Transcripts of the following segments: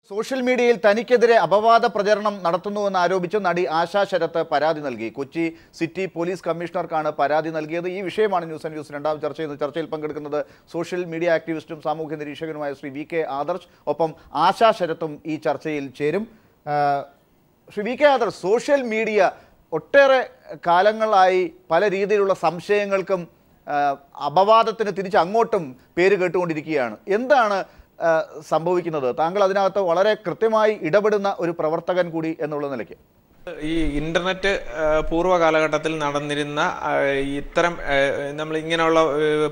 Social മീഡിയയിൽ തനിക്കെതിരെ അപവാദ പ്രചരണം നടത്തുന്നുവെന്ന് ആരോപിച്ച് നടി ആശാ ശരത്ത് പരാതി നൽകി. കൊച്ചി സിറ്റി പോലീസ് കമ്മീഷണർക്കാണ് പരാതി നൽകിയത്. ഈ വിഷയമാണ് ന്യൂസ് ആൻഡ് വ്യൂസ് രണ്ടാം ചർച്ച ചെയ്യുന്നത്. ചർച്ചയിൽ പങ്കെടുക്കുന്നത് സോഷ്യൽ മീഡിയ ആക്ടിവിസ്റ്റും സാമൂഹ്യ നിരീക്ഷകനുമായ ശ്രീ വി കെ ആദർശ്. ഒപ്പം ആശാ ശരത്തും ഈ ചർച്ചയിൽ ചേരും. Shri V K Adarsh, social media ഒട്ടേറെ കാലങ്ങളായി പല രീതിയിലുള്ള സംശയങ്ങൾക്കും അപവാദത്തിന് തിരിച്ച് അങ്ങോട്ടും പേര് കേട്ടുകൊണ്ടിരിക്കുകയാണ്. എന്താണ് സംഭവിക്കുന്നത്? താങ്കൾ അതിനകത്ത് വളരെ കൃത്യമായി ഇടപെടുന്ന ഒരു പ്രവർത്തകൻ കൂടി എന്നുള്ള നിലയ്ക്ക് ഈ ഇന്റർനെറ്റ് പൂർവ്വ കാലഘട്ടത്തിൽ നടന്നിരുന്ന ഇത്തരം നമ്മൾ ഇങ്ങനെയുള്ള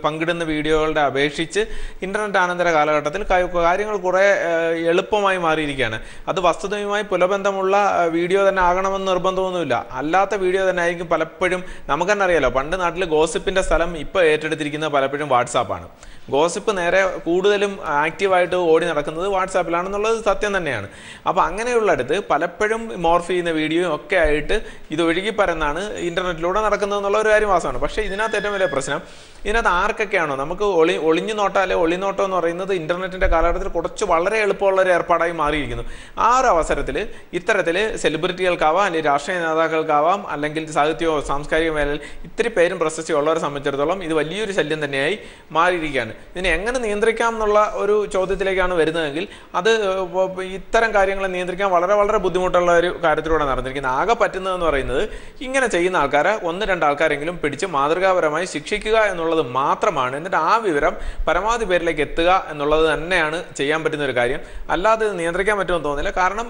പങ്കിടുന്ന വീഡിയോകളുടെ അപേക്ഷിച്ച് ഇന്റർനെറ്റ് അനന്തര കാലഘട്ടത്തിൽ കാര്യങ്ങൾ കുറേ എളുപ്പമായി മാറിയിരിക്കുകയാണ്. അത് വസ്തുതയുമായി പുലബന്ധമുള്ള വീഡിയോ തന്നെ ആകണമെന്ന് നിർബന്ധമൊന്നുമില്ല. അല്ലാത്ത വീഡിയോ തന്നെ ആയിരിക്കും പലപ്പോഴും. നമുക്ക് തന്നെ അറിയാലോ, പണ്ട് നാട്ടിൽ ഗോസിപ്പിന്റെ സ്ഥലം ഇപ്പോൾ ഏറ്റെടുത്തിരിക്കുന്നത് പലപ്പോഴും വാട്സാപ്പാണ്. ഗോസിപ്പ് നേരെ കൂടുതലും ആക്റ്റീവായിട്ട് ഓടി നടക്കുന്നത് വാട്സാപ്പിലാണെന്നുള്ളത് സത്യം തന്നെയാണ്. അപ്പോൾ അങ്ങനെയുള്ളടുത്ത് പലപ്പോഴും മോർഫ് ചെയ്യുന്ന വീഡിയോ ഒക്കെ ആയിട്ട് ഇത് ഒഴുകി പരന്നാണ് ഇന്റർനെറ്റിലൂടെ നടക്കുന്നത് എന്നുള്ള ഒരു കാര്യം വാസമാണ്. പക്ഷേ ഇതിനകത്ത് ഏറ്റവും വലിയ പ്രശ്നം, ഇതിനകത്ത് ആർക്കൊക്കെയാണോ നമുക്ക് ഒളിഞ്ഞു നോട്ടാലേ ഒളിനോട്ടം എന്ന് പറയുന്നത് ഇന്റർനെറ്റിന്റെ കാലഘട്ടത്തിൽ കുറച്ച് വളരെ എളുപ്പമുള്ള ഒരു ഏർപ്പാടായി മാറിയിരിക്കുന്നു. ആ ഒരു അവസരത്തിൽ ഇത്തരത്തിൽ സെലിബ്രിറ്റികൾക്കാവാം, അല്ലെങ്കിൽ രാഷ്ട്രീയ നേതാക്കൾക്കാവാം, അല്ലെങ്കിൽ സാഹിത്യമോ സാംസ്കാരിക മേഖലയിൽ ഇത്തിരി പേരും പ്രശസ്തി ഉള്ളവരെ സംബന്ധിച്ചിടത്തോളം ഇത് വലിയൊരു ശല്യം തന്നെയായി മാറിയിരിക്കുകയാണ്. ഇതിനെ എങ്ങനെ നിയന്ത്രിക്കാം എന്നുള്ള ഒരു ചോദ്യത്തിലേക്കാണ് വരുന്നതെങ്കിൽ അത് ഇത്തരം കാര്യങ്ങളെ നിയന്ത്രിക്കാൻ വളരെ വളരെ ബുദ്ധിമുട്ടുള്ള ഒരു കാര്യത്തിലൂടെ നടന്നിരിക്കുന്നത്. ആകെ പറ്റുന്നതെന്ന് പറയുന്നത് ഇങ്ങനെ ചെയ്യുന്ന ആൾക്കാരെ ഒന്ന് രണ്ട് ആൾക്കാരെങ്കിലും പിടിച്ച് മാതൃകാപരമായി ശിക്ഷിക്കുക എന്നുള്ളത് മാത്രമാണ്. എന്നിട്ട് ആ വിവരം പരമാവധി പേരിലേക്ക് എത്തുക എന്നുള്ളത് തന്നെയാണ് ചെയ്യാൻ പറ്റുന്ന ഒരു കാര്യം. അല്ലാതെ ഇത് നിയന്ത്രിക്കാൻ പറ്റുമെന്ന് തോന്നുന്നില്ല. കാരണം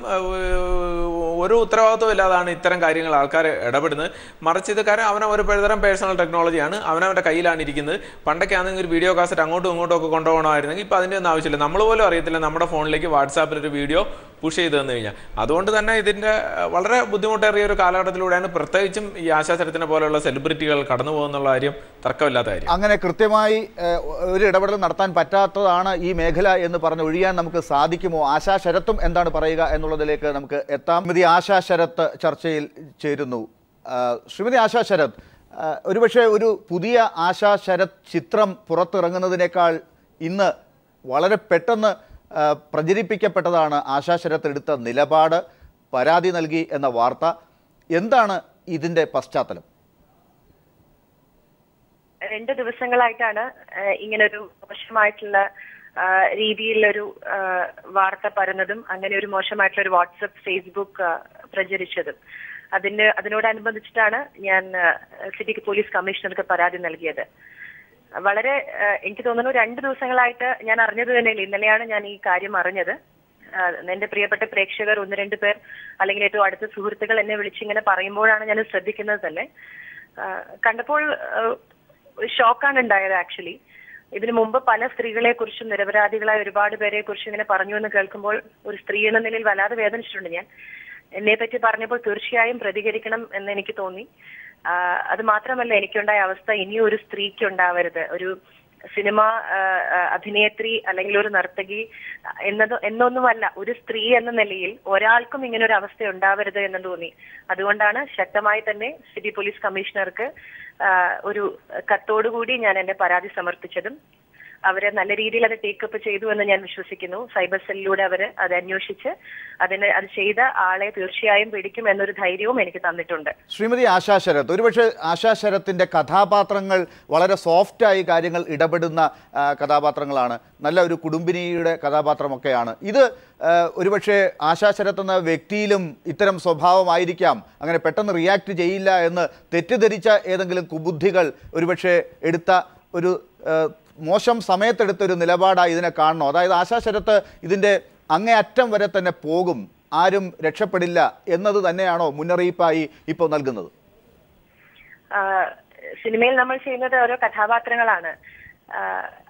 ഒരു ഉത്തരവാദിത്വം ഇല്ലാതാണ് ഇത്തരം കാര്യങ്ങൾ ആൾക്കാർ ഇടപെടുന്നത്. മറിച്ച് ഇത് കാര്യം ഒരു തരം പേഴ്സണൽ ടെക്നോളജിയാണ്, അവനവൻ്റെ കയ്യിലാണ് ഇരിക്കുന്നത്. പണ്ടൊക്കെ ആണെങ്കിൽ ഒരു വീഡിയോ കാസറ്റ് അങ്ങോട്ടും ഇങ്ങോട്ടും ഒക്കെ കൊണ്ടുപോകണമായിരുന്നെങ്കിൽ ഇപ്പോൾ അതിൻ്റെ ഒന്നും ആവശ്യമില്ല. നമ്മൾ പോലും അറിയത്തില്ല നമ്മുടെ ഫോണിലേക്ക് വാട്സാപ്പിൽ ഒരു വീഡിയോ പുഷ് ചെയ്ത് തന്നു കഴിഞ്ഞാൽ. അതുകൊണ്ട് തന്നെ ഇതിൻ്റെ വളരെ ബുദ്ധിമുട്ടേറിയ ഒരു കാലഘട്ടത്തിലൂടെയാണ് പ്രത്യേകിച്ചും ഈ ആശാ ശരത്തിനെ പോലെയുള്ള സെലിബ്രിറ്റികൾ കടന്നു പോകുന്നുള്ള കാര്യം തർക്കമില്ലാത്ത കാര്യം. അങ്ങനെ കൃത്യമായി ഒരു ഇടപെടൽ നടത്താൻ പറ്റാത്തതാണ് ഈ മേഖല എന്ന് പറഞ്ഞ് ഒഴിയാൻ നമുക്ക് സാധിക്കുമോ? ആശാ ശരത്തും എന്താണ് പറയുക എന്നുള്ളതിലേക്ക് നമുക്ക് എത്താം. ശ്രീമതി ആശാ ശരത്ത് ചർച്ചയിൽ ചേരുന്നു. ശ്രീമതി ആശാ ശരത്ത്, ഒരുപക്ഷെ ഒരു പുതിയ ആശാ ശരത് ചിത്രം പുറത്തിറങ്ങുന്നതിനേക്കാൾ ഇന്ന് വളരെ പെട്ടെന്ന് പ്രചരിപ്പിക്കപ്പെട്ടതാണ് ആശാ ശരത്ത് എടുത്ത നിലപാട്, പരാതി നൽകി എന്ന വാർത്ത. എന്താണ് ഇതിൻ്റെ പശ്ചാത്തലം? 2 ദിവസങ്ങളായിട്ടാണ് ഇങ്ങനൊരു മോശമായിട്ടുള്ള രീതിയിലൊരു വാർത്ത പരന്നതും അങ്ങനെ ഒരു മോശമായിട്ടുള്ള ഒരു വാട്സപ്പ് ഫേസ്ബുക്ക് പ്രചരിച്ചതും. അതിനോടനുബന്ധിച്ചിട്ടാണ് ഞാൻ സിറ്റി പോലീസ് കമ്മീഷണർക്ക് പരാതി നൽകിയത്. വളരെ എനിക്ക് തോന്നുന്നു 2 ദിവസങ്ങളായിട്ട് ഞാൻ അറിഞ്ഞത് തന്നെയില്ല. ഇന്നലെയാണ് ഞാൻ ഈ കാര്യം അറിഞ്ഞത്. എന്റെ പ്രിയപ്പെട്ട പ്രേക്ഷകർ 1-2 പേർ അല്ലെങ്കിൽ ഏറ്റവും അടുത്ത സുഹൃത്തുക്കൾ എന്നെ വിളിച്ചിങ്ങനെ പറയുമ്പോഴാണ് ഞാൻ ശ്രദ്ധിക്കുന്നത് തന്നെ. കണ്ടപ്പോൾ ഷോക്കാണ് ഉണ്ടായത്. ആക്ച്വലി ഇതിനു മുമ്പ് പല സ്ത്രീകളെ കുറിച്ചും നിരപരാധികളായ ഒരുപാട് പേരെ കുറിച്ചും ഇങ്ങനെ പറഞ്ഞു എന്ന് കേൾക്കുമ്പോൾ ഒരു സ്ത്രീ എന്ന നിലയിൽ വല്ലാതെ വേദനിച്ചിട്ടുണ്ട് ഞാൻ. എന്നെ പറ്റി പറഞ്ഞപ്പോൾ തീർച്ചയായും പ്രതികരിക്കണം എന്ന് എനിക്ക് തോന്നി. അത് മാത്രമല്ല, എനിക്കുണ്ടായ അവസ്ഥ ഇനിയും ഒരു സ്ത്രീക്ക് ഉണ്ടാവരുത്. ഒരു സിനിമ അഭിനേത്രി അല്ലെങ്കിൽ ഒരു നർത്തകി എന്നൊന്നുമല്ല, ഒരു സ്ത്രീ എന്ന നിലയിൽ ഒരാൾക്കും ഇങ്ങനെ ഒരു അവസ്ഥ ഉണ്ടാവരുത് എന്ന് തോന്നി. അതുകൊണ്ടാണ് ശക്തമായി തന്നെ സിറ്റി പോലീസ് കമ്മീഷണർക്ക് ഒരു കത്തോടുകൂടി ഞാൻ എന്റെ പരാതി സമർപ്പിച്ചതും. അവര് നല്ല രീതിയിൽ അത് ടേക്കപ്പ് ചെയ്തു എന്ന് ഞാൻ വിശ്വസിക്കുന്നു. സൈബർ സെല്ലിലൂടെ അവര് അത് അന്വേഷിച്ച് അത് ചെയ്ത ആളെ തീർച്ചയായും പിടിക്കും എന്നൊരു ധൈര്യവും എനിക്ക് തന്നിട്ടുണ്ട്. ശ്രീമതി ആശാ ശരത്ത്, ഒരുപക്ഷെ ആശാ ശരത്തിന്റെ കഥാപാത്രങ്ങൾ വളരെ സോഫ്റ്റായി കാര്യങ്ങൾ ഇടപെടുന്ന കഥാപാത്രങ്ങളാണ്. നല്ല ഒരു കുടുംബിനിയുടെ കഥാപാത്രമൊക്കെയാണ് ഇത്. ഒരുപക്ഷെ ആശാ ശരത്ത് എന്ന വ്യക്തിയിലും ഇത്തരം സ്വഭാവമായിരിക്കാം. അങ്ങനെ പെട്ടെന്ന് റിയാക്ട് ചെയ്യില്ല എന്ന് തെറ്റിദ്ധരിച്ച ഏതെങ്കിലും കുബുദ്ധികൾ ഒരുപക്ഷെ എടുത്ത ഒരു മോശം സമയത്തെടുത്തൊരു നിലപാടായി ഇതിനെ കാണണോ? അതായത് ആശാ ശരത്ത് ഇതിൻ്റെ അങ്ങേയറ്റം വരെ തന്നെ പോകും, ആരും രക്ഷപ്പെടില്ല എന്നത് തന്നെയാണോ മുന്നറിയിപ്പായി ഇപ്പോൾ നൽകുന്നത്? സിനിമയിൽ നമ്മൾ ചെയ്യുന്നത് ഓരോ കഥാപാത്രങ്ങളാണ്.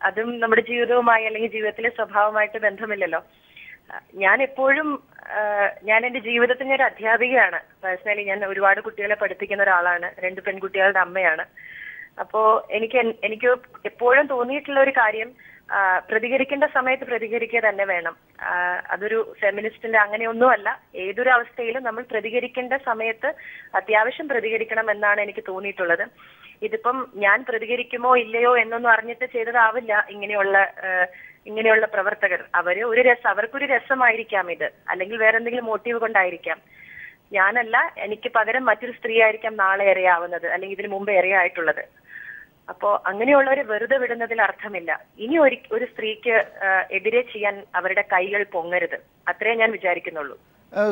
അതും നമ്മുടെ ജീവിതവുമായി അല്ലെങ്കിൽ ജീവിതത്തിലെ സ്വഭാവമായിട്ട് ബന്ധമില്ലല്ലോ. ഞാൻ എപ്പോഴും ഞാൻ എന്റെ ജീവിതത്തിന് ഒരു അധ്യാപികയാണ്. പേഴ്സണലി ഞാൻ ഒരുപാട് കുട്ടികളെ പഠിപ്പിക്കുന്ന ഒരാളാണ്. 2 പെൺകുട്ടികളുടെ അമ്മയാണ്. അപ്പോ എനിക്ക് എപ്പോഴും തോന്നിയിട്ടുള്ള ഒരു കാര്യം, പ്രതികരിക്കേണ്ട സമയത്ത് പ്രതികരിക്കുക തന്നെ വേണം. അതൊരു ഫെമിനിസ്റ്റിന്റെ അങ്ങനെയൊന്നുമല്ല. ഏതൊരു അവസ്ഥയിലും നമ്മൾ പ്രതികരിക്കേണ്ട സമയത്ത് അത്യാവശ്യം പ്രതികരിക്കണം എന്നാണ് എനിക്ക് തോന്നിയിട്ടുള്ളത്. ഇതിപ്പം ഞാൻ പ്രതികരിക്കുമോ ഇല്ലയോ എന്നൊന്നും അറിഞ്ഞിട്ട് ചെയ്തതാവില്ല ഇങ്ങനെയുള്ള ഇങ്ങനെയുള്ള പ്രവർത്തകർ അവർക്കൊരു രസമായിരിക്കാം ഇത്, അല്ലെങ്കിൽ വേറെ എന്തെങ്കിലും മോട്ടീവ് കൊണ്ടായിരിക്കാം. ഞാനല്ല, എനിക്ക് പകരം മറ്റൊരു സ്ത്രീ ആയിരിക്കാം നാളെ ഇരയാവുന്നത്, അല്ലെങ്കിൽ ഇതിനു മുമ്പ് ഇരയായിട്ടുള്ളത്. അപ്പോ അങ്ങനെയുള്ളവരെ വെറുതെ വിടുന്നതിൽ അർത്ഥമില്ല. ഇനി ഒരു സ്ത്രീക്ക് എതിരെ ചെയ്യാൻ അവരുടെ കൈകൾ പൊങ്ങരുത്, അത്രേ ഞാൻ വിചാരിക്കുന്നുള്ളൂ.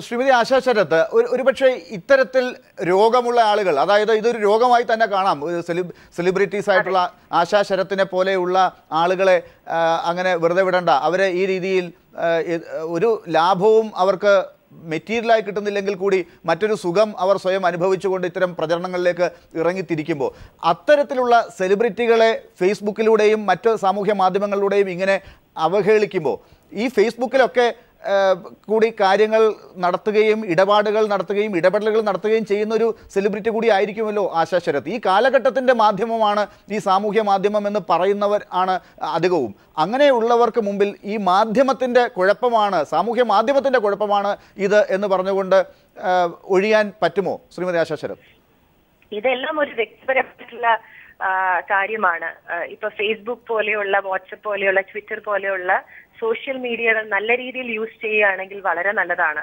ശ്രീമതി ആശാ ശരത്ത്, ഒരുപക്ഷെ ഇത്തരത്തിൽ രോഗമുള്ള ആളുകൾ, അതായത് ഇതൊരു രോഗമായി തന്നെ കാണാം, സെലിബ്രിറ്റീസ് ആയിട്ടുള്ള ആശാ ശരത്തിനെ പോലെയുള്ള ആളുകളെ അങ്ങനെ വെറുതെ വിടണ്ട, അവരെ ഈ രീതിയിൽ ഒരു ലാഭവും അവർക്ക് മെറ്റീരിയലായി കിട്ടുന്നില്ലെങ്കിൽ കൂടി മറ്റൊരു സുഖം അവർ സ്വയം അനുഭവിച്ചുകൊണ്ട് ഇത്തരം പ്രചരണങ്ങളിലേക്ക് ഇറങ്ങിത്തിരിക്കുമ്പോൾ അത്തരത്തിലുള്ള സെലിബ്രിറ്റികളെ ഫേസ്ബുക്കിലൂടെയും മറ്റ് സാമൂഹ്യ മാധ്യമങ്ങളിലൂടെയും ഇങ്ങനെ അവഹേളിക്കുമ്പോൾ ഈ ഫേസ്ബുക്കിലൊക്കെ കൂടി കാര്യങ്ങൾ നടത്തുകയും ഇടപാടുകൾ നടത്തുകയും ഇടപെടലുകൾ നടത്തുകയും ചെയ്യുന്ന ഒരു സെലിബ്രിറ്റി കൂടി ആയിരിക്കുമല്ലോ ആശാ ശരത്. ഈ കാലഘട്ടത്തിൻ്റെ മാധ്യമമാണ് ഈ സാമൂഹ്യ മാധ്യമം എന്ന് പറയുന്നവർ ആണ് അധികവും. അങ്ങനെയുള്ളവർക്ക് മുമ്പിൽ ഈ മാധ്യമത്തിൻ്റെ കുഴപ്പമാണ്, സാമൂഹ്യ മാധ്യമത്തിൻ്റെ കുഴപ്പമാണ് ഇത് എന്ന് പറഞ്ഞുകൊണ്ട് ഒഴിയാൻ പറ്റുമോ ശ്രീമതി ആശാ ശരത്? ഇതെല്ലാം ഒരു വ്യക്തിപരമായിട്ടുള്ള കാര്യമാണ്. ഇപ്പൊ ഫേസ്ബുക്ക് പോലെയുള്ള, വാട്സപ്പ് പോലെയുള്ള, ട്വിറ്റർ പോലെയുള്ള സോഷ്യൽ മീഡിയകൾ നല്ല രീതിയിൽ യൂസ് ചെയ്യുകയാണെങ്കിൽ വളരെ നല്ലതാണ്.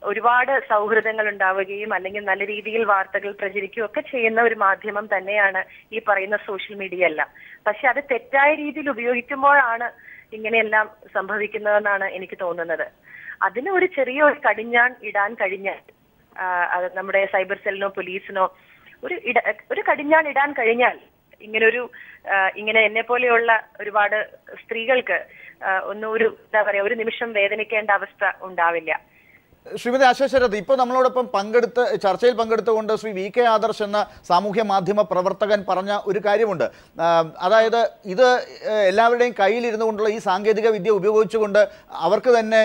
ഒരുപാട് സൗഹൃദങ്ങൾ ഉണ്ടാവുകയും അല്ലെങ്കിൽ നല്ല രീതിയിൽ വാർത്തകൾ പ്രചരിക്കുകയും ഒക്കെ ചെയ്യുന്ന ഒരു മാധ്യമം തന്നെയാണ് ഈ പറയുന്ന സോഷ്യൽ മീഡിയ എല്ലാം. പക്ഷെ അത് തെറ്റായ രീതിയിൽ ഉപയോഗിക്കുമ്പോഴാണ് ഇങ്ങനെയെല്ലാം സംഭവിക്കുന്നതെന്നാണ് എനിക്ക് തോന്നുന്നത്. അതിന് ഒരു ചെറിയൊരു കടിഞ്ഞാൺ ഇടാൻ കഴിഞ്ഞാൽ, നമ്മുടെ സൈബർ സെല്ലിനോ പോലീസിനോ ഒരു കടിഞ്ഞാൺ ഇടാൻ കഴിഞ്ഞാൽ ഇങ്ങനെ എന്നെ പോലെയുള്ള ഒരുപാട് സ്ത്രീകൾക്ക് ഒരു നിമിഷം വേദനിക്കേണ്ട അവസ്ഥ ഉണ്ടാവില്ല. ശ്രീമതി ആശാ ശരത്, ഇപ്പോൾ നമ്മളോടൊപ്പം ചർച്ചയിൽ പങ്കെടുത്തുകൊണ്ട് ശ്രീ വി കെ ആദർശ് എന്ന സാമൂഹ്യ മാധ്യമ പ്രവർത്തകൻ പറഞ്ഞ ഒരു കാര്യമുണ്ട്. അതായത് ഇത് എല്ലാവരുടെയും കയ്യിലിരുന്നു കൊണ്ടുള്ള ഈ സാങ്കേതിക വിദ്യ ഉപയോഗിച്ചുകൊണ്ട് അവർക്ക് തന്നെ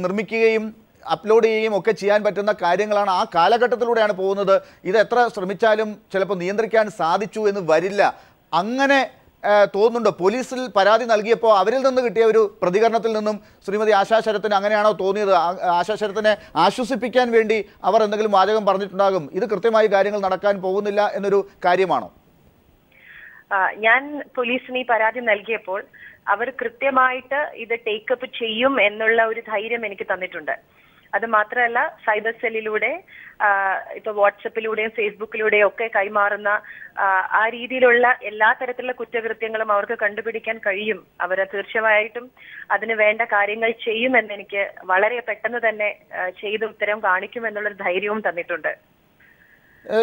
നിർമ്മിക്കുകയും അപ്ലോഡ് ചെയ്യുകയും ഒക്കെ ചെയ്യാൻ പറ്റുന്ന കാര്യങ്ങളാണ്. ആ കാലഘട്ടത്തിലൂടെയാണ് പോകുന്നത്. ഇത് എത്ര ശ്രമിച്ചാലും ചിലപ്പോൾ നിയന്ത്രിക്കാൻ സാധിച്ചു എന്ന് വരില്ല. അങ്ങനെ തോന്നുന്നുണ്ടോ? പോലീസിൽ പരാതി നൽകിയപ്പോൾ അവരിൽ നിന്ന് കിട്ടിയ ഒരു പ്രതികരണത്തിൽ നിന്നും ശ്രീമതി ആശാ ശരത്തിന് അങ്ങനെയാണോ തോന്നിയത്? ആശാ ശരത്തിനെ ആശ്വസിപ്പിക്കാൻ വേണ്ടി അവർ എന്തെങ്കിലും വാചകം പറഞ്ഞിട്ടുണ്ടാകും, ഇത് കൃത്യമായി കാര്യങ്ങൾ നടക്കാൻ പോകുന്നില്ല എന്നൊരു കാര്യമാണോ? ഞാൻ പോലീസിന് ഈ പരാതി നൽകിയപ്പോൾ അവർ കൃത്യമായിട്ട് ഇത് ടേക്കപ്പ് ചെയ്യും എന്നുള്ള ഒരു ധൈര്യം എനിക്ക് തന്നിട്ടുണ്ട്. അത് മാത്രമല്ല, സൈബർ സെല്ലിലൂടെ ഇപ്പൊ വാട്സപ്പിലൂടെയും ഫേസ്ബുക്കിലൂടെയും ഒക്കെ കൈമാറുന്ന ആ രീതിയിലുള്ള എല്ലാ തരത്തിലുള്ള കുറ്റകൃത്യങ്ങളും അവർക്ക് കണ്ടുപിടിക്കാൻ കഴിയും. അവർ തീർച്ചയായിട്ടും അതിന് വേണ്ട കാര്യങ്ങൾ ചെയ്യുമെന്ന് എനിക്ക് വളരെ പെട്ടെന്ന് തന്നെ ചെയ്ത് ഉത്തരം കാണിക്കുമെന്നുള്ളൊരു ധൈര്യവും തന്നിട്ടുണ്ട്.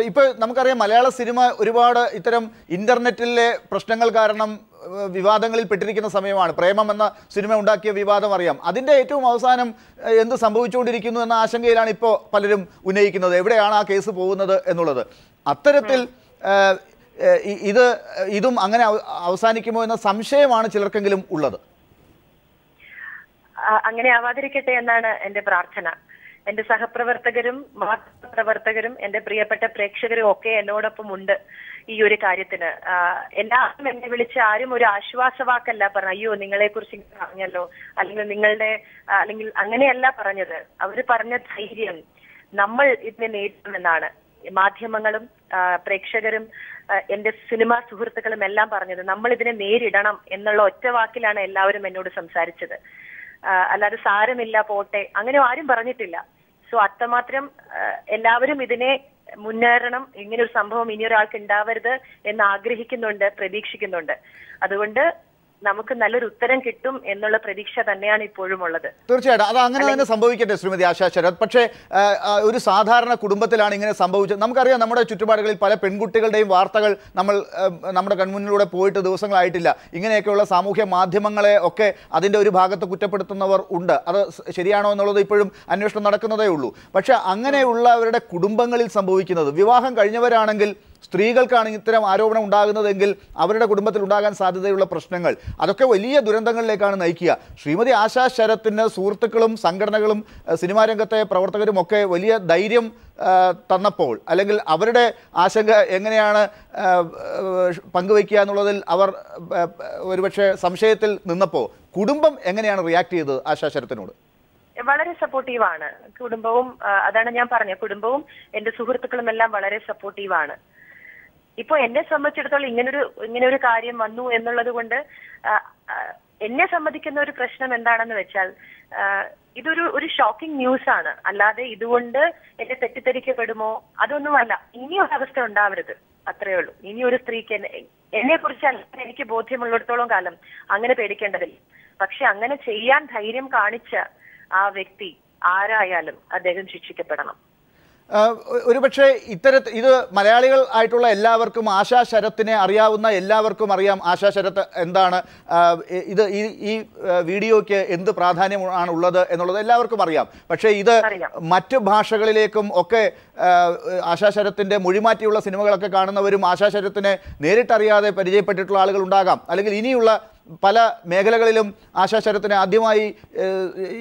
ഇപ്പോൾ നമുക്കറിയാം, മലയാള സിനിമ ഒരുപാട് ഇത്തരം ഇന്റർനെറ്റിലെ പ്രശ്നങ്ങൾ കാരണം വിവാദങ്ങളിൽ പെട്ടിരിക്കുന്ന സമയമാണ്. പ്രേമം എന്ന സിനിമ ഉണ്ടാക്കിയ വിവാദം അറിയാം. അതിൻ്റെ ഏറ്റവും അവസാനം എന്ത് സംഭവിച്ചുകൊണ്ടിരിക്കുന്നു എന്ന ആശങ്കയിലാണ് ഇപ്പോൾ പലരും ഉന്നയിക്കുന്നത്, എവിടെയാണ് ആ കേസ് പോകുന്നത് എന്നുള്ളത്. അത്തരത്തിൽ ഇതും അങ്ങനെ അവസാനിക്കുമോ എന്ന സംശയമാണ് ചിലർക്കെങ്കിലും ഉള്ളത്. അങ്ങനെ ആവാതിരിക്കട്ടെ എന്നാണ് എൻ്റെ പ്രാർത്ഥന. എന്റെ സഹപ്രവർത്തകരും മാധ്യമപ്രവർത്തകരും എന്റെ പ്രിയപ്പെട്ട പ്രേക്ഷകരും ഒക്കെ എന്നോടൊപ്പം ഉണ്ട് ഈ ഒരു കാര്യത്തിന്. എല്ലാവരും എന്നെ വിളിച്ച് ആരും ഒരു ആശ്വാസവാക്കല്ല പറഞ്ഞ, അയ്യോ നിങ്ങളെ കുറിച്ച് പറഞ്ഞല്ലോ, അല്ലെങ്കിൽ അങ്ങനെയല്ല പറഞ്ഞത്. അവര് പറഞ്ഞ ധൈര്യം, നമ്മൾ ഇതിനെ നേരിടുമെന്നാണ് മാധ്യമങ്ങളും പ്രേക്ഷകരും എന്റെ സിനിമാ സുഹൃത്തുക്കളും എല്ലാം പറഞ്ഞത്. നമ്മൾ ഇതിനെ നേരിടണം എന്നുള്ള ഒറ്റ വാക്കിലാണ് എല്ലാവരും എന്നോട് സംസാരിച്ചത്. അല്ലാതെ സാരമില്ല പോട്ടെ അങ്ങനെ ആരും പറഞ്ഞിട്ടില്ല. സോ അത്രമാത്രം എല്ലാവരും ഇതിനെ മുന്നേറണം, ഇങ്ങനൊരു സംഭവം ഇനിയൊരാൾക്ക് ഉണ്ടാവരുത് എന്ന് ആഗ്രഹിക്കുന്നുണ്ട്, പ്രതീക്ഷിക്കുന്നുണ്ട്. അതുകൊണ്ട് നമുക്ക് നല്ലൊരു ഉത്തരം കിട്ടും എന്നുള്ള പ്രതീക്ഷ തന്നെയാണ് ഇപ്പോഴും ഉള്ളത്. തീർച്ചയായിട്ടും അത് അങ്ങനെ തന്നെ സംഭവിക്കട്ടെ ശ്രീമതി ആശാ ശരത്. പക്ഷേ ഒരു സാധാരണ കുടുംബത്തിലാണ് ഇങ്ങനെ സംഭവിച്ചത്. നമുക്കറിയാം, നമ്മുടെ ചുറ്റുപാടുകളിൽ പല പെൺകുട്ടികളുടെയും വാർത്തകൾ നമ്മുടെ കൺമുന്നിലൂടെ പോയിട്ട് ദിവസങ്ങളായിട്ടില്ല. ഇങ്ങനെയൊക്കെയുള്ള സാമൂഹ്യ മാധ്യമങ്ങളെ ഒക്കെ അതിൻ്റെ ഒരു ഭാഗത്ത് കുറ്റപ്പെടുത്തുന്നവർ ഉണ്ട്. അത് ശരിയാണോ എന്നുള്ളത് ഇപ്പോഴും അന്വേഷണം നടക്കുന്നതേ ഉള്ളൂ. പക്ഷേ അങ്ങനെയുള്ളവരുടെ കുടുംബങ്ങളിൽ സംഭവിക്കുന്നത്, വിവാഹം കഴിഞ്ഞവരാണെങ്കിൽ സ്ത്രീകൾക്കാണ് ഇത്തരം ആരോപണം ഉണ്ടാകുന്നതെങ്കിൽ അവരുടെ കുടുംബത്തിൽ ഉണ്ടാകാൻ സാധ്യതയുള്ള പ്രശ്നങ്ങൾ, അതൊക്കെ വലിയ ദുരന്തങ്ങളിലേക്കാണ് നയിക്കുക. ശ്രീമതി ആശാ ശരത്തിന് സുഹൃത്തുക്കളും സംഘടനകളും സിനിമാ രംഗത്തെ പ്രവർത്തകരും ഒക്കെ വലിയ ധൈര്യം തന്നപ്പോൾ, അല്ലെങ്കിൽ അവരുടെ ആശങ്ക എങ്ങനെയാണ് പങ്കുവയ്ക്കുക എന്നുള്ളതിൽ അവർ ഒരുപക്ഷെ സംശയത്തിൽ നിന്നപ്പോൾ കുടുംബം എങ്ങനെയാണ് റിയാക്ട് ചെയ്തത് ആശാ ശരത്തിനോട്? വളരെ സപ്പോർട്ടീവാണ് കുടുംബവും. അതാണ് ഞാൻ പറഞ്ഞത്, കുടുംബവും എന്റെ സുഹൃത്തുക്കളും എല്ലാം വളരെ സപ്പോർട്ടീവാണ്. ഇപ്പൊ എന്നെ സംബന്ധിച്ചിടത്തോളം ഇങ്ങനൊരു കാര്യം വന്നു എന്നുള്ളത് കൊണ്ട് എന്നെ സംബന്ധിക്കുന്ന ഒരു പ്രശ്നം എന്താണെന്ന് വെച്ചാൽ ഇതൊരു ഷോക്കിംഗ് ന്യൂസ് ആണ്. അല്ലാതെ ഇതുകൊണ്ട് എന്നെ തെറ്റിദ്ധരിക്കപ്പെടുമോ അതൊന്നുമല്ല. ഇനിയൊരു അവസ്ഥ ഉണ്ടാവരുത്, അത്രയേ ഉള്ളൂ. ഇനി ഒരു സ്ത്രീക്ക് എന്നെ കുറിച്ച് എനിക്ക് ബോധ്യമുള്ളിടത്തോളം കാലം അങ്ങനെ പേടിക്കേണ്ടതില്ല. പക്ഷെ അങ്ങനെ ചെയ്യാൻ ധൈര്യം കാണിച്ച ആ വ്യക്തി ആരായാലും അദ്ദേഹം ശിക്ഷിക്കപ്പെടണം. ഒരുപക്ഷെ ഇത് മലയാളികൾ ആയിട്ടുള്ള എല്ലാവർക്കും ആശാ ശരത്തിനെ അറിയാവുന്ന എല്ലാവർക്കും അറിയാം ആശാ ശരത്ത് എന്താണ്, ഇത് ഈ വീഡിയോയ്ക്ക് എന്ത് പ്രാധാന്യമാണ് ഉള്ളത് എന്നുള്ളത് എല്ലാവർക്കും അറിയാം. പക്ഷേ ഇത് മറ്റ് ഭാഷകളിലേക്കും ഒക്കെ ആശാ ശരത്തിൻ്റെ മൊഴിമാറ്റിയുള്ള സിനിമകളൊക്കെ കാണുന്നവരും ആശാ ശരത്തിനെ നേരിട്ടറിയാതെ പരിചയപ്പെട്ടിട്ടുള്ള ആളുകൾ ഉണ്ടാകാം. അല്ലെങ്കിൽ ഇനിയുള്ള പല മേഖലകളിലും ആശാ ശരത്തിനെ ആദ്യമായി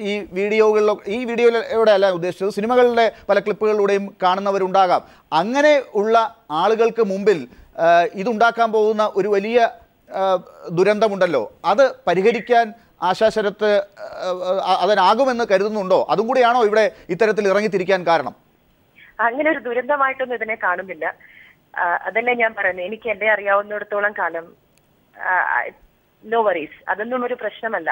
ഈ വീഡിയോയിലൂടെ അല്ല ഉദ്ദേശിച്ചത്, സിനിമകളുടെ പല ക്ലിപ്പുകളിലൂടെയും കാണുന്നവരുണ്ടാകാം. അങ്ങനെ ഉള്ള ആളുകൾക്ക് മുമ്പിൽ ഇതുണ്ടാക്കാൻ പോകുന്ന ഒരു വലിയ ദുരന്തമുണ്ടല്ലോ, അത് പരിഹരിക്കാൻ ആശാ ശരത്ത് അതിനാകുമെന്ന് കരുതുന്നുണ്ടോ? അതും കൂടിയാണോ ഇവിടെ ഇത്തരത്തിൽ ഇറങ്ങിത്തിരിക്കാൻ കാരണം? അങ്ങനെ ഒരു ദുരന്തമായിട്ടൊന്നും ഇതിനെ കാണുന്നില്ല. അതല്ലേ ഞാൻ പറയുന്നത്. എനിക്ക് എന്നെ അറിയാവുന്നിടത്തോളം കാലം നോ വറീസ്, അതൊന്നും ഒരു പ്രശ്നമല്ല.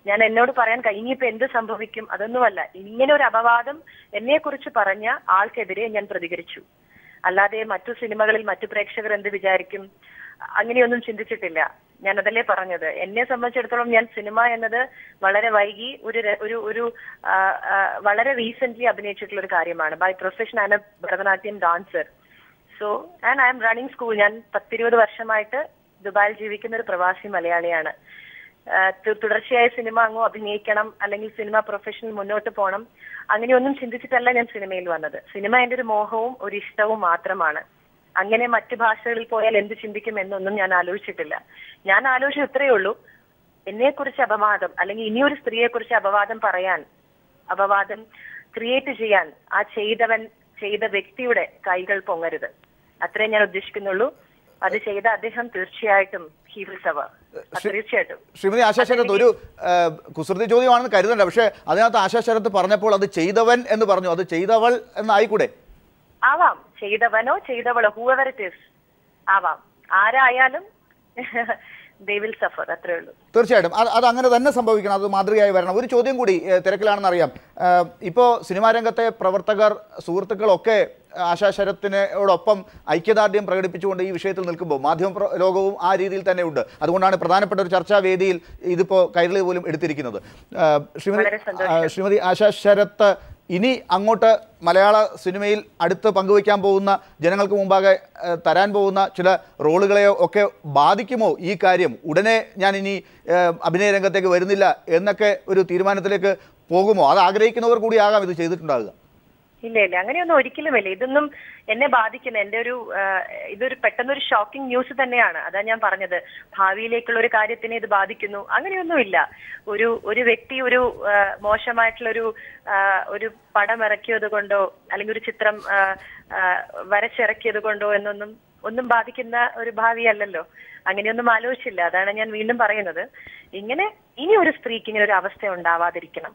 ഞാൻ എന്നോട് പറയാൻ ഇനിയിപ്പോ എന്ത് സംഭവിക്കും അതൊന്നുമല്ല. ഇങ്ങനെ ഒരു അപവാദം എന്നെ കുറിച്ച് പറഞ്ഞ ആൾക്കെതിരെ ഞാൻ പ്രതികരിച്ചു. അല്ലാതെ മറ്റു സിനിമകളിൽ മറ്റു പ്രേക്ഷകർ എന്ത് വിചാരിക്കും അങ്ങനെയൊന്നും ചിന്തിച്ചിട്ടില്ല. ഞാൻ അതല്ലേ പറഞ്ഞത്. എന്നെ സംബന്ധിച്ചിടത്തോളം ഞാൻ സിനിമ എന്നത് വളരെ വൈകി ഒരു വളരെ റീസെന്റ് അഭിനയിച്ചിട്ടുള്ള ഒരു കാര്യമാണ്. By profession I am a Bharatanatyam dancer. So and I am running school. ഞാൻ 10-20 വർഷമായിട്ട് ദുബായിൽ ജീവിക്കുന്ന ഒരു പ്രവാസി മലയാളിയാണ്. തുടർച്ചയായ സിനിമ അങ്ങോ അഭിനയിക്കണം, അല്ലെങ്കിൽ സിനിമ പ്രൊഫഷനിൽ മുന്നോട്ട് പോകണം, അങ്ങനെയൊന്നും ചിന്തിച്ചിട്ടല്ല ഞാൻ സിനിമയിൽ വന്നത്. സിനിമ എന്റെ ഒരു മോഹവും ഒരു ഇഷ്ടവും മാത്രമാണ്. അങ്ങനെ മറ്റു ഭാഷകളിൽ പോയാൽ എന്ത് ചിന്തിക്കും എന്നൊന്നും ഞാൻ ആലോചിച്ചിട്ടില്ല. ഞാൻ ആലോചിച്ചത് ഇത്രയേ ഉള്ളൂ, എന്നെ കുറിച്ച് അപവാദം അല്ലെങ്കിൽ ഇനിയൊരു സ്ത്രീയെ കുറിച്ച് അപവാദം ക്രിയേറ്റ് ചെയ്യാൻ ആ ചെയ്ത വ്യക്തിയുടെ കൈകൾ പൊങ്ങരുത്. അത്രേ ഞാൻ ഉദ്ദേശിക്കുന്നുള്ളൂ. അത് ചെയ്ത അദ്ദേഹം തീർച്ചയായിട്ടും തീർച്ചയായിട്ടും. ശ്രീമതി ആശാ ശരത്ത്, ഒരു കുസൃതി ചോദ്യമാണെന്ന് കരുതണ്ട, പക്ഷെ അതിനകത്ത് ആശാ ശരത്ത് പറഞ്ഞപ്പോൾ അത് ചെയ്തവൻ എന്ന് പറഞ്ഞു, അത് ചെയ്തവൾ എന്നായിക്കൂടെ? ആവാം, ചെയ്തവനോ ചെയ്തവളോ whoever it is ആവാം, ആരായാലും they will suffer, അത്രേ ഉള്ളൂ. തീർച്ചയായിട്ടും അത് അങ്ങനെ തന്നെ സംഭവിക്കണം, അത് മാതൃകയായി വരണം. ഒരു ചോദ്യം കൂടി, തിരക്കിലാണെന്ന് അറിയാം. ഇപ്പോൾ സിനിമാ രംഗത്തെ പ്രവർത്തകർ സുഹൃത്തുക്കളൊക്കെ ആശാ ശരത്തിനോടൊപ്പം ഐക്യദാർഢ്യം പ്രകടിപ്പിച്ചുകൊണ്ട് ഈ വിഷയത്തിൽ നിൽക്കുമ്പോൾ മാധ്യമ ലോകവും ആ രീതിയിൽ തന്നെ ഉണ്ട്. അതുകൊണ്ടാണ് പ്രധാനപ്പെട്ട ഒരു ചർച്ചാ വേദിയിൽ ഇതിപ്പോൾ കൈരളി പോലും എടുത്തിരിക്കുന്നത്. ശ്രീമതി ആശാ ശരത്ത്, ഇനി അങ്ങോട്ട് മലയാള സിനിമയിൽ അടുത്ത് പങ്കുവയ്ക്കാൻ പോകുന്ന, ജനങ്ങൾക്ക് മുമ്പാകെ തരാൻ പോകുന്ന ചില റോളുകളെയോ ഒക്കെ ബാധിക്കുമോ ഈ കാര്യം? ഉടനെ ഞാൻ ഇനി അഭിനയ രംഗത്തേക്ക് വരുന്നില്ല എന്നൊക്കെ ഒരു തീരുമാനത്തിലേക്ക് പോകുമോ? അത് ആഗ്രഹിക്കുന്നവർ കൂടിയാകാം ഇത് ചെയ്തിട്ടുണ്ടാകുക. ഇല്ല, അങ്ങനെയൊന്നും ഒരിക്കലുമില്ല. ഇതൊന്നും എന്നെ ബാധിക്കുന്ന ഇതൊരു പെട്ടെന്നൊരു ഷോക്കിംഗ് ന്യൂസ് തന്നെയാണ്. അതാ ഞാൻ പറഞ്ഞത്, ഭാവിയിലേക്കുള്ള ഒരു കാര്യത്തിനെ ഇത് ബാധിക്കുന്നു അങ്ങനെയൊന്നുമില്ല. ഒരു വ്യക്തി ഒരു മോശമായിട്ടുള്ള ഒരു പടം ഇറക്കിയത് കൊണ്ടോ അല്ലെങ്കിൽ ഒരു ചിത്രം വരച്ചിറക്കിയത് കൊണ്ടോ ഒന്നും ബാധിക്കുന്ന ഒരു ഭാവിയല്ലല്ലോ. അങ്ങനെയൊന്നും ആലോചിച്ചില്ല. അതാണ് ഞാൻ വീണ്ടും പറയുന്നത്, ഇനി ഒരു സ്ത്രീക്ക് ഇങ്ങനെ ഒരു അവസ്ഥ ഉണ്ടാവാതിരിക്കണം.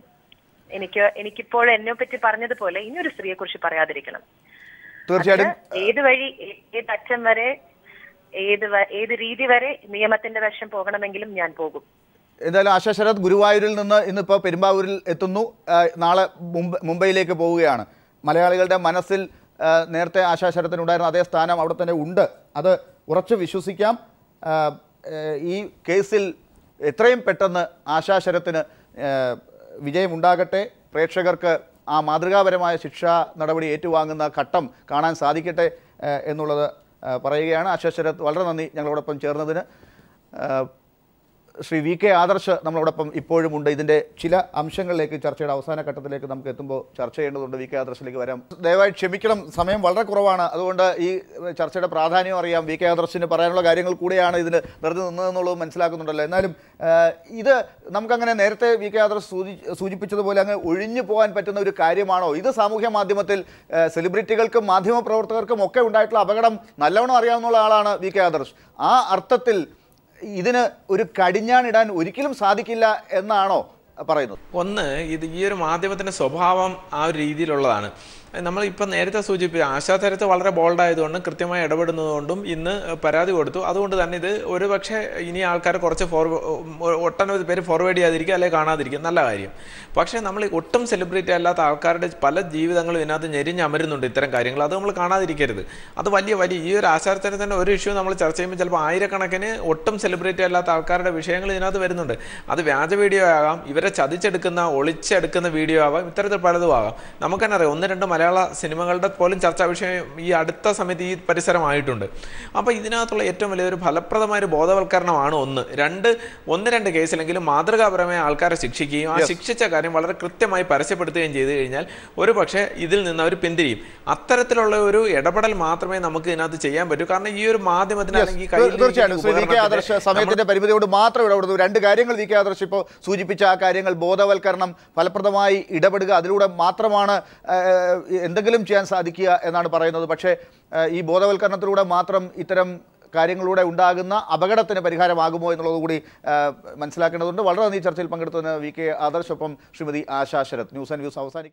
എനിക്കിപ്പോൾ എന്നെ പറ്റി പറഞ്ഞതുപോലെ ഇനി ഒരു സ്ത്രീയെ കുറിച്ച് പറയാതിരിക്കണം. തീർച്ചയായിട്ടും ഏത് വഴി, ഏത് അറ്റം വരെ, ഏത് രീതി വരെ നിയമത്തിന്റെ വശം പോകണമെങ്കിലും ഞാൻ പോകും. എന്തായാലും ആശാ ശരത് ഗുരുവായൂരിൽ നിന്ന് ഇന്നിപ്പോൾ പെരുമ്പാവൂരിൽ എത്തുന്നു, നാളെ മുംബൈയിലേക്ക് പോവുകയാണ്. മലയാളികളുടെ മനസ്സിൽ നേരത്തെ ആശാ ശരത്തിനുണ്ടായിരുന്ന അതേ സ്ഥാനം അവിടെ തന്നെ ഉണ്ട്, അത് ഉറച്ചു വിശ്വസിക്കാം. ഈ കേസിൽ എത്രയും പെട്ടെന്ന് ആശാ ശരത്തിന് വിജയമുണ്ടാകട്ടെ, പ്രേക്ഷകർക്ക് ആ മാതൃകാപരമായ ശിക്ഷാ നടപടി ഏറ്റുവാങ്ങുന്ന ഘട്ടം കാണാൻ സാധിക്കട്ടെ എന്നുള്ളത് പറയുകയാണ്. ആശാ ശരത്, വളരെ നന്ദി ഞങ്ങളോടൊപ്പം ചേർന്നതിന്. ശ്രീ വി കെ ആദർശ് നമ്മളോടൊപ്പം ഇപ്പോഴുമുണ്ട്. ഇതിൻ്റെ ചില അംശങ്ങളിലേക്ക്, ചർച്ചയുടെ അവസാന ഘട്ടത്തിലേക്ക് നമുക്ക് എത്തുമ്പോൾ ചർച്ച ചെയ്യേണ്ടതുണ്ട്. വി കെ ആദർശിലേക്ക് വരാം. ദയവായി ക്ഷമിക്കണം, സമയം വളരെ കുറവാണ്, അതുകൊണ്ട് ഈ ചർച്ചയുടെ പ്രാധാന്യം അറിയാം. വി കെ ആദർശിന് പറയാനുള്ള കാര്യങ്ങൾ കൂടെയാണ് ഇതിന് വെറുതെ നിന്നതെന്നുള്ളത് മനസ്സിലാക്കുന്നുണ്ടല്ലോ. എന്നാലും ഇത് നമുക്കങ്ങനെ നേരത്തെ വി കെ ആദർശ് സൂചിപ്പിച്ചതുപോലെ അങ്ങ് ഒഴിഞ്ഞു പോകാൻ പറ്റുന്ന ഒരു കാര്യമാണോ? ഇത് സാമൂഹ്യ മാധ്യമത്തിൽ സെലിബ്രിറ്റികൾക്കും മാധ്യമപ്രവർത്തകർക്കും ഒക്കെ ഉണ്ടായിട്ടുള്ള അപകടം നല്ലവണ്ണം അറിയാവുന്ന ആളാണ് വി കെ ആദർശ്. ആ അർത്ഥത്തിൽ ഇതിന് ഒരു കടിഞ്ഞാണിടാൻ ഒരിക്കലും സാധിക്കില്ല എന്നാണോ പറയുന്നത്? ഒന്ന്, ഈ ഒരു മാധ്യമത്തിൻ്റെ സ്വഭാവം ആ ഒരു രീതിയിലുള്ളതാണ്. നമ്മളിപ്പോൾ നേരത്തെ സൂചിപ്പിച്ച ആശാ ശരത്ത് വളരെ ബോൾഡായതുകൊണ്ടും കൃത്യമായി ഇടപെടുന്നതുകൊണ്ടും ഇന്ന് പരാതി കൊടുത്തു. അതുകൊണ്ട് തന്നെ ഇത് ഒരുപക്ഷെ ഇനി ആൾക്കാർ കുറച്ച് ഒട്ടനവധി പേര് ഫോർവേഡ് ചെയ്യാതിരിക്കുക അല്ലെങ്കിൽ കാണാതിരിക്കുക, നല്ല കാര്യം. പക്ഷേ നമ്മൾ ഒട്ടും സെലിബ്രിറ്റി അല്ലാത്ത ആൾക്കാരുടെ പല ജീവിതങ്ങളും ഇതിനകത്ത് ഞെരിഞ്ഞമരുന്നുണ്ട് ഇത്തരം കാര്യങ്ങൾ. അത് നമ്മൾ കാണാതിരിക്കരുത്. അത് വലിയ ഈ ഒരു ആശാചരത്തിൻ്റെ ഒരു ഇഷ്യൂ നമ്മൾ ചർച്ച ചെയ്യുമ്പോൾ ചിലപ്പോൾ ആയിരക്കണക്കിന് ഒട്ടും സെലിബ്രിറ്റി അല്ലാത്ത ആൾക്കാരുടെ വിഷയങ്ങൾ ഇതിനകത്ത് വരുന്നുണ്ട്. അത് വ്യാജ വീഡിയോ ആകാം, ഇവരെ ചതിച്ചെടുക്കുന്ന ഒളിച്ചെടുക്കുന്ന വീഡിയോ ആവാം, ഇത്തരത്തിൽ പലതും ആകാം. നമുക്ക് തന്നെ അറിയാം 1-2 മലയാള സിനിമകളുടെ പോലും ചർച്ചാ വിഷയം ഈ അടുത്ത സമയത്ത് ഈ പരിസരമായിട്ടുണ്ട്. അപ്പോൾ ഇതിനകത്തുള്ള ഏറ്റവും വലിയൊരു ഫലപ്രദമായൊരു ബോധവൽക്കരണമാണ് ഒന്ന് രണ്ട് കേസിലെങ്കിലും മാതൃകാപരമായ ആൾക്കാരെ ശിക്ഷിക്കുകയും ആ ശിക്ഷിച്ച കാര്യം വളരെ കൃത്യമായി പരസ്യപ്പെടുത്തുകയും ചെയ്തു കഴിഞ്ഞാൽ ഒരു പക്ഷേ ഇതിൽ നിന്ന് അവർ പിന്തിരിയും. അത്തരത്തിലുള്ള ഒരു ഇടപെടൽ മാത്രമേ നമുക്ക് ഇതിനകത്ത് ചെയ്യാൻ പറ്റൂ. കാരണം ഈ ഒരു മാധ്യമത്തിന് അല്ലെങ്കിൽ സമയത്തിന്റെ പരിമിതിയോട് മാത്രം ഇടപെടുന്നു. 2 കാര്യങ്ങൾ വി കെ ആദർശ് ഇപ്പോൾ സൂചിപ്പിച്ച ആ കാര്യങ്ങൾ, ബോധവൽക്കരണം, ഫലപ്രദമായി ഇടപെടുക, അതിലൂടെ മാത്രമാണ് എന്തെങ്കിലും ചെയ്യാൻ സാധിക്കുക എന്നാണ് പറയുന്നത്. പക്ഷേ ഈ ബോധവൽക്കരണത്തിലൂടെ മാത്രം ഇത്തരം കാര്യങ്ങളിലൂടെ ഉണ്ടാകുന്ന അപകടത്തിന് പരിഹാരമാകുമോ എന്നുള്ളത് കൂടി മനസ്സിലാക്കേണ്ടതുണ്ട്. വളരെ നന്ദി ചർച്ചയിൽ പങ്കെടുത്തതിന് വി കെ ആദർശ്, ഒപ്പം Shrimati Asha Sharath. News and views അവസാനിക്കും.